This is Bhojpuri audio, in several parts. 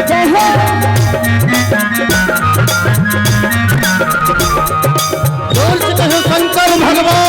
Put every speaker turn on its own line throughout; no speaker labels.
जय हो।
शंकर भगवान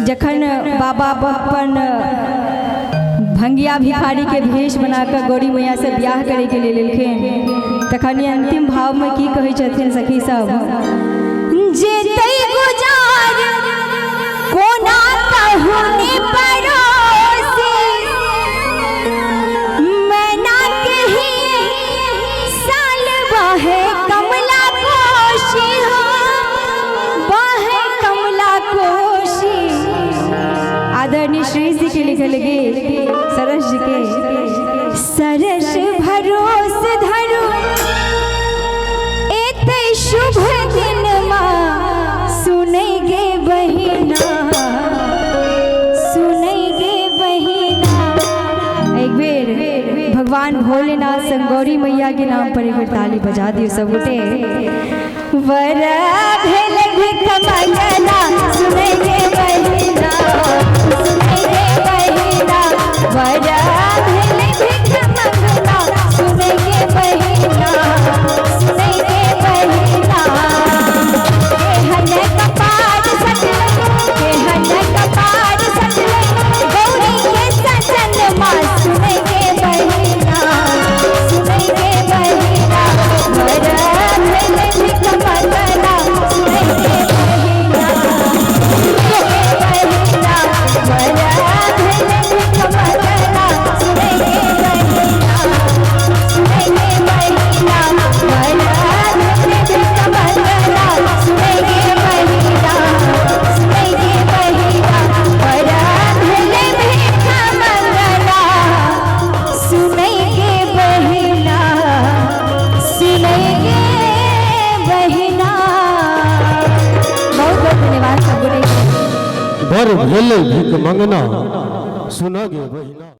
जखन बाबा अपन भंगिया भिखारी के भेष बनाकर गौरी मैया से ब्याह करे के लिए लेलखिन तखन अंतिम भाव में की कहे छथिन सखी सब जेतै गुजार कोना कहूनी परोसी मैना के ही साल बहे कमला कोशी हो बहे कमला कोशी। आदरणीय श्री जी के लिखे लगे सरस जी के सरस भरोस धरो एते शुभ दिन माँ सुनेगे बहिना सुनेगे बहिना। एक बेर भगवान भोलेनाथ संगौरी मैया के नाम पर एक बार ताली बजा दियो सब उठे। वरा भेल भिख मंगना सुनेगे बहिना सुनेगे बहिना वरा भेल भिख मंगना सुनेगे बहिना सुनेगे बहिना। केहन कपाट सजले केहन कपाट सजले गौरी के सजन माँ सुनेगे बहिना सुनेगे बहिना वरा भेल भिख मंगना सुनेगे बहिना सुनेगे बहिना वरा भेल भिख मंगना सुनेगे बहिना सुनेगे बहिना वरा भेल भिख मंगना सुनेगे बहिना सुनेगे बहिना वरा भेल भिख मंगना सुनेगे बहिना सुनेगे बहिना। बहुत बहुत धन्यवाद सब।
बर भेले भिख मंगना सुनगे बहिना।